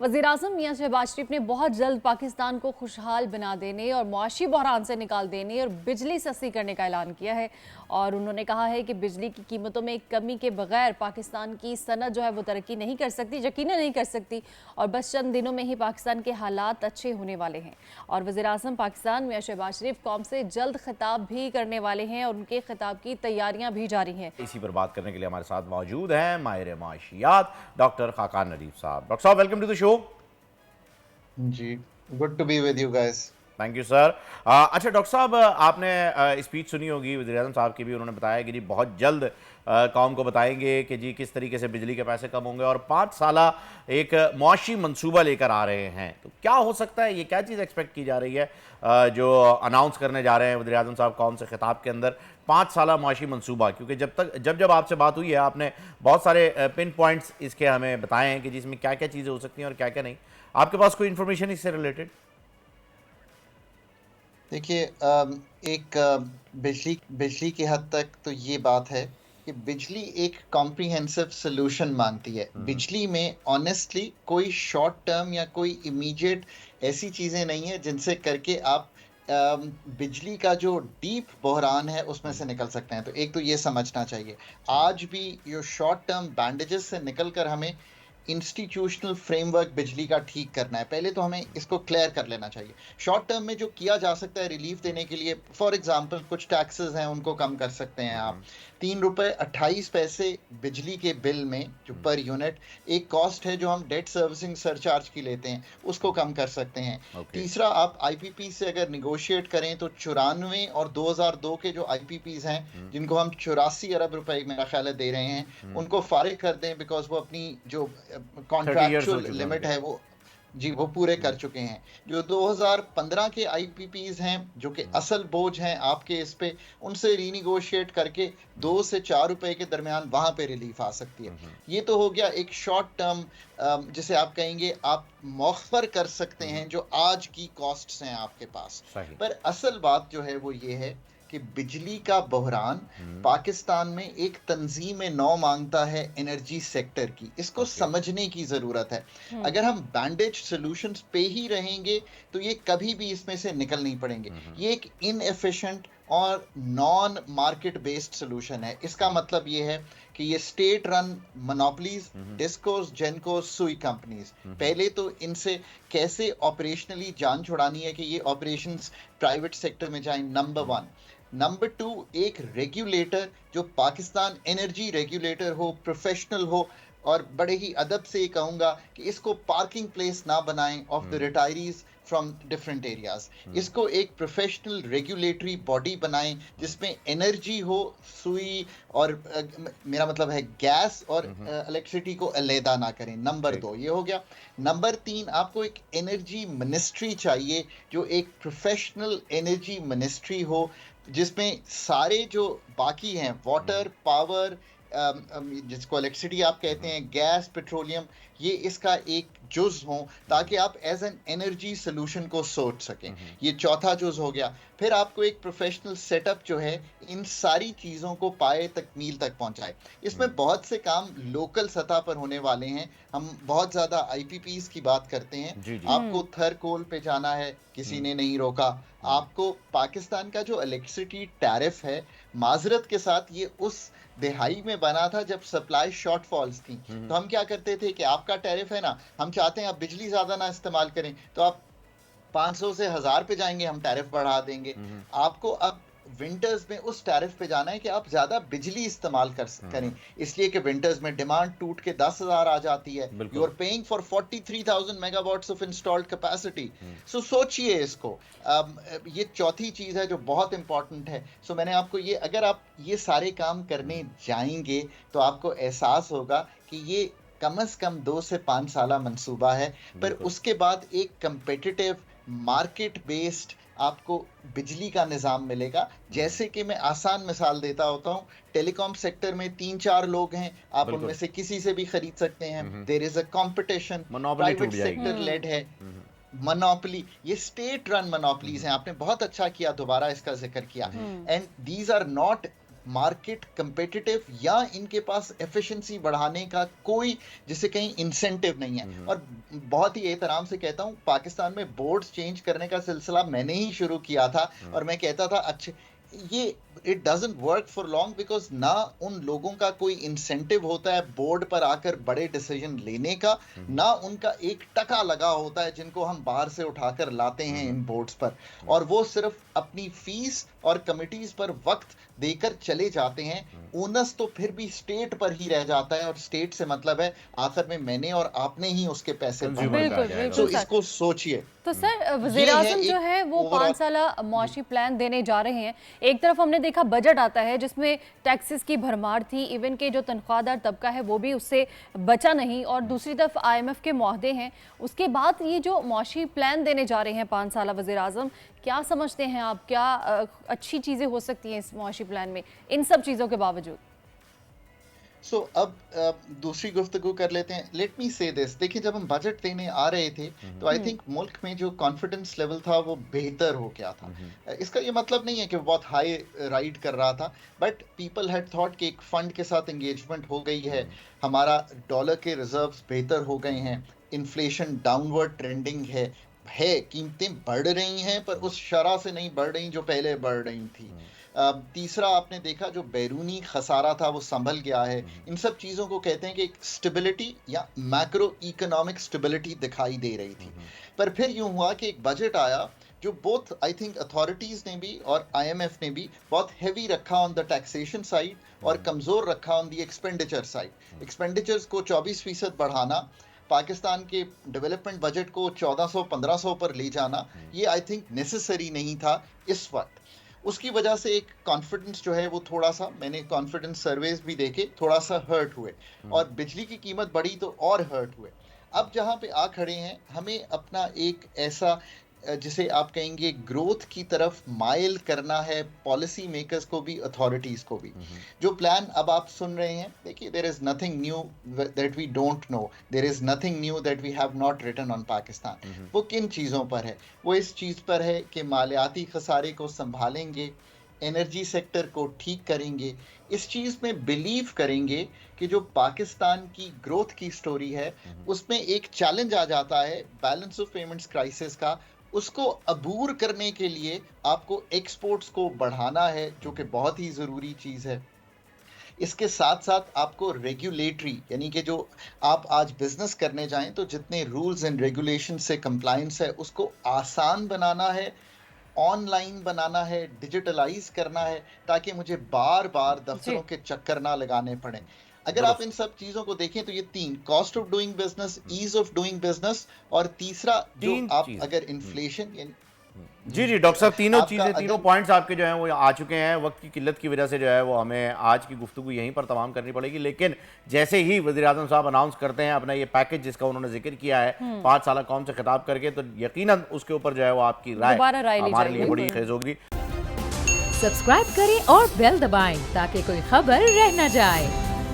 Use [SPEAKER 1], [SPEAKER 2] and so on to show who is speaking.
[SPEAKER 1] वज़ीर-ए-आज़म मियां शहबाज शरीफ ने बहुत जल्द पाकिस्तान को खुशहाल बना देने और मुआशी बहरान से निकाल देने और बिजली सस्ती करने का ऐलान किया है। और उन्होंने कहा है कि बिजली की कीमतों में कमी के बगैर पाकिस्तान की सनत जो है वो तरक्की नहीं कर सकती, यकीनन नहीं कर सकती। और बस चंद दिनों में ही पाकिस्तान के हालात अच्छे होने वाले हैं। और वज़ीर-ए-आज़म पाकिस्तान मियां शहबाज शरीफ कौम से जल्द खिताब भी करने वाले हैं और उनके खिताब की तैयारियां भी जारी हैं।
[SPEAKER 2] इसी पर बात करने के लिए हमारे साथ मौजूद हैं माहिर माशियात डॉक्टर खाकान नदीफ साहब। डॉक्टर साहब, वेलकम टू द शो।
[SPEAKER 3] जी, good to be with you guys.
[SPEAKER 2] Thank you sir. अच्छा डॉक्टर साहब, आपने स्पीच सुनी होगी वज़ीर-ए-आज़म साहब की भी। उन्होंने बताया कि जी बहुत जल्द कौम को बताएंगे कि जी किस तरीके से बिजली के पैसे कम होंगे और 5 साला एक मुआशी मंसूबा लेकर आ रहे हैं। तो क्या हो सकता है, ये क्या चीज़ एक्सपेक्ट की जा रही है जो अनाउंस करने जा रहे हैं वज़ीर-ए-आज़म साहब कौम से खिताब के अंदर 5 साला मुआशी मंसूबा? क्योंकि जब आपसे बात हुई है आपने बहुत सारे पिन पॉइंट्स इसके हमें बताए हैं कि जिसमें क्या क्या चीज़ें हो सकती हैं और क्या क्या नहीं। आपके पास कोई इन्फॉर्मेशन इससे रिलेटेड?
[SPEAKER 3] देखिए, एक बिजली की हद तक तो ये बात है कि बिजली एक कॉम्प्रिहेंसिव सोल्यूशन मांगती है। बिजली में ऑनेस्टली कोई शॉर्ट टर्म या कोई इमीडिएट ऐसी चीज़ें नहीं है जिनसे करके आप बिजली का जो डीप बहरान है उसमें से निकल सकते हैं। तो एक तो ये समझना चाहिए, आज भी ये शॉर्ट टर्म बैंडेजेस से निकल कर हमें इंस्टीट्यूशनल फ्रेमवर्क बिजली का ठीक करना है। पहले तो हमें इसको क्लियर कर लेना चाहिए। शॉर्ट टर्म में जो किया जा सकता है रिलीफ देने के लिए, फॉर एग्जांपल कुछ टैक्सेस हैं उनको कम कर सकते हैं आप। 3 रुपए 28 पैसे बिजली के बिल में जो पर यूनिट एक कॉस्ट है जो हम डेट सर्विसिंग सरचार्ज की लेते हैं, उसको कम कर सकते हैं। तीसरा, आप आईपीपी से अगर निगोशिएट करें तो 94 और 2002 के जो आईपीपीज हैं जिनको हम 84 अरब रुपए मेरा ख्याल है दे रहे हैं, उनको फारिग कर दें, बिकॉज वो अपनी जो कॉन्ट्रैक्चुअल लिमिट है वो पूरे कर चुके हैं। जो 2015 के आईपीपीज हैं जो कि असल बोझ हैं आपके इस पे, उनसे रीनिगोशिएट करके 2 से 4 रुपए के दरमियान वहां पे रिलीफ आ सकती है। ये तो हो गया एक शॉर्ट टर्म, जिसे आप कहेंगे आप मौखर कर सकते हैं जो आज की कॉस्ट्स हैं आपके पास। पर असल बात जो है वो ये है कि बिजली का बहरान पाकिस्तान में एक तंजीम नौ मांगता है एनर्जी सेक्टर की। इसको समझने की ज़रूरत है। अगर हम बैंडेज सॉल्यूशंस पे ही रहेंगे तो ये कभी भी इसमें से निकल नहीं पड़ेंगे। ये एक इनएफिशिएंट और नॉन मार्केट बेस्ड सॉल्यूशन है। इसका मतलब ये है कि ये state run monopolies, discourse, gencos, सुई कंपनीज, पहले तो इनसे कैसे ऑपरेशनली जान छुड़ानी है कि ये ऑपरेशंस प्राइवेट सेक्टर में जाएं, नंबर 1। नंबर 2, एक रेगुलेटर जो पाकिस्तान एनर्जी रेगुलेटर हो, प्रोफेशनल हो, और बड़े ही अदब से कहूंगा कि इसको पार्किंग प्लेस ना बनाएं of the retirees from different areas. इसको एक प्रोफेशनल रेगुलेटरी बॉडी बनाएं जिसमें एनर्जी हो, सुई और मेरा मतलब है गैस और इलेक्ट्रिसिटी को अलहदा ना करें। नंबर 2 ये हो गया। नंबर 3, आपको एक एनर्जी मिनिस्ट्री चाहिए जो एक प्रोफेशनल एनर्जी मिनिस्ट्री हो जिसमें सारे जो बाकी हैं वाटर, पावर, जिसको इलेक्ट्रिसिटी आप कहते हैं, गैस, पेट्रोलियम, ये इसका एक जुज हो ताकि आप एज एन एनर्जी सोल्यूशन को सोच सकें। ये चौथा जुज हो गया। फिर आपको एक प्रोफेशनल सेटअप जो है इन सारी चीज़ों को पाए तकमील तक पहुंचाए। इसमें बहुत से काम लोकल सतह पर होने वाले हैं। हम बहुत ज़्यादा आईपीपीज की बात करते हैं। आपको थर कोल पे जाना है, किसी ने नहीं रोका। आपको पाकिस्तान का जो इलेक्ट्रिसिटी टैरिफ है, माजरत के साथ ये उस दिहाई में बना था जब सप्लाई शॉर्टफॉल्स थी। तो हम क्या करते थे कि आपका टैरिफ है ना, हम चाहते हैं आप बिजली ज्यादा ना इस्तेमाल करें, तो आप 500 से 1000 पे जाएंगे, हम टैरिफ बढ़ा देंगे। आपको अब विंटर्स में उस टैरिफ पे जाना है कि आप ज्यादा बिजली इस्तेमाल करें, इसलिए कि विंटर्स में डिमांड टूट के 10,000 आ जाती है। You are paying for 43,000 megawatts of installed capacity. So सोचिए इसको। ये चौथी चीज है जो बहुत इंपॉर्टेंट है। सो मैंने आपको ये, अगर आप ये सारे काम करने जाएंगे तो आपको एहसास होगा कि ये कम से कम 2 से 5 साल मंसूबा है। पर उसके बाद एक कंपेटिटिव मार्केट बेस्ड आपको बिजली का निज़ाम मिलेगा। जैसे कि मैं आसान मिसाल देता होता हूँ, टेलीकॉम सेक्टर में 3-4 लोग हैं, आप उनमें से किसी से भी खरीद सकते हैं। There is a competition, private sector led है, मोनोपोली, ये स्टेट रन मोनोपोलीज हैं। आपने बहुत अच्छा किया, दोबारा इसका जिक्र किया। And these are not market competitive या इनके पास एफिशिएंसी बढ़ाने का कोई जिसे कहीं इंसेंटिव नहीं है। और बहुत ही एहतराम से कहता हूँ, पाकिस्तान में बोर्ड्स चेंज करने का सिलसिला मैंने ही शुरू किया था और मैं कहता था अच्छे ये it doesn't work for long, because ना उन लोगों का कोई इंसेंटिव होता है बोर्ड पर आकर बड़े डिसीजन लेने का, ना उनका 1% लगा होता है जिनको हम बाहर से उठाकर लाते हैं इन बोर्ड्स पर, और वो सिर्फ अपनी फीस और कमिटीज पर वक्त देकर चले जाते हैं। ओनस तो फिर भी स्टेट पर ही रह जाता है, और स्टेट से मतलब है आखिर में मैंने और आपने ही उसके पैसे
[SPEAKER 2] Consumer
[SPEAKER 3] भरने।
[SPEAKER 2] पे आ
[SPEAKER 1] बिल्कुल
[SPEAKER 2] जाएगा।
[SPEAKER 3] तो
[SPEAKER 1] बिल्कुल सर।
[SPEAKER 3] इसको सोचिए।
[SPEAKER 1] तो सर वजीर
[SPEAKER 3] ये है
[SPEAKER 1] आजम जो
[SPEAKER 3] एक
[SPEAKER 1] है वो
[SPEAKER 3] overall-
[SPEAKER 1] 5 साला मुआशी प्लान देने जा रहे हैं। एक तरफ हमने देखा बजट आता है जिसमें टैक्सेस की भरमार थी, इवन के जो तनख्वाहदार तबका है वो भी उससे बचा नहीं, और दूसरी तरफ IMF के मुआहदे हैं। उसके बाद ये जो मुआशी प्लान देने जा रहे हैं 5 साला वजीर आजम, क्या समझते हैं आप, क्या अच्छी चीज़ें हो सकती हैं इस मुआशी प्लान में इन सब चीज़ों के बावजूद?
[SPEAKER 3] अब दूसरी गुफ्तगू कर लेते हैं। लेट मी से दिस, देखिए जब हम बजट देने आ रहे थे तो आई थिंक मुल्क में जो कॉन्फिडेंस लेवल था वो बेहतर हो गया था। इसका ये मतलब नहीं है कि वो बहुत हाई राइड कर रहा था, बट पीपल हैड थॉट कि एक फंड के साथ एंगेजमेंट हो गई है, हमारा डॉलर के रिजर्व्स बेहतर हो गए हैं, इन्फ्लेशन डाउनवर्ड ट्रेंडिंग है, कीमतें बढ़ रही हैं पर उस शरह से नहीं बढ़ रही जो पहले बढ़ रही थी। तीसरा आपने देखा जो बैरूनी खसारा था वो संभल गया है। इन सब चीज़ों को कहते हैं कि एक स्टेबिलिटी या मैक्रो इकोनॉमिक स्टेबिलिटी दिखाई दे रही थी। पर फिर यूं हुआ कि एक बजट आया जो बोथ आई थिंक अथॉरिटीज़ ने भी और IMF ने भी बहुत हैवी रखा ऑन द टैक्सेशन साइड और कमज़ोर रखा on the expenditure side. Expenditures को 24% बढ़ाना, पाकिस्तान के डेवलपमेंट बजट को 1400-1500 पर ले जाना, ये आई थिंक नेसेसरी नहीं था इस वक्त। उसकी वजह से एक कॉन्फिडेंस जो है वो थोड़ा सा, मैंने कॉन्फिडेंस सर्वेस भी देखे, थोड़ा सा हर्ट हुए, और बिजली की कीमत बढ़ी तो और हर्ट हुए। अब जहाँ पे आ खड़े हैं, हमें अपना एक ऐसा जिसे आप कहेंगे ग्रोथ की तरफ माइल करना है, पॉलिसी मेकर्स को भी अथॉरिटीज़ को भी। जो प्लान अब आप सुन रहे हैं, देखिए there is nothing new that we don't know, there is nothing new that we have not written on Pakistan. वो किन चीज़ों पर है? वो इस चीज़ पर है कि मालियाती खसारे को संभालेंगे, एनर्जी सेक्टर को ठीक करेंगे, इस चीज़ में बिलीव करेंगे कि जो पाकिस्तान की ग्रोथ की स्टोरी है उसमें एक चैलेंज आ जाता है बैलेंस ऑफ पेमेंट्स क्राइसिस का। उसको अबूर करने के लिए आपको एक्सपोर्ट्स को बढ़ाना है, जो कि बहुत ही ज़रूरी चीज़ है। इसके साथ साथ आपको रेगुलेटरी, यानी कि जो आप आज बिजनेस करने जाएं तो जितने रूल्स एंड रेगुलेशन से कंप्लायंस है उसको आसान बनाना है, ऑनलाइन बनाना है, डिजिटलाइज करना है, ताकि मुझे बार बार दफ्तरों के चक्कर ना लगाने पड़े। अगर आप इन सब चीजों को देखें तो ये 3, cost of doing business, ease of doing business, और तीसरा जो आप अगर इन्फ्लेशन,
[SPEAKER 2] जी जी डॉक्टर साहब, तीनों चीज़ें, तीनों
[SPEAKER 3] अगर
[SPEAKER 2] पॉइंट्स आपके जो हैं वो आ चुके हैं। वक्त की किल्लत की वजह से जो है वो हमें आज की गुफ्तगू यहीं पर तमाम करनी पड़ेगी, लेकिन जैसे ही वज़ीर आज़म साहब अनाउंस करते हैं अपना ये पैकेज जिसका उन्होंने जिक्र किया है 5 साल कौम से खिताब करके, तो यकीनन उसके ऊपर जो है वो आपकी
[SPEAKER 1] दोबारा राय ली
[SPEAKER 2] हमारे लिए
[SPEAKER 1] जाएगी,
[SPEAKER 2] बड़ी
[SPEAKER 1] बिल्कुल।
[SPEAKER 2] खेज होगी।
[SPEAKER 4] सब्सक्राइब करें और बेल दबाएं ताकि कोई खबर रह न जाए।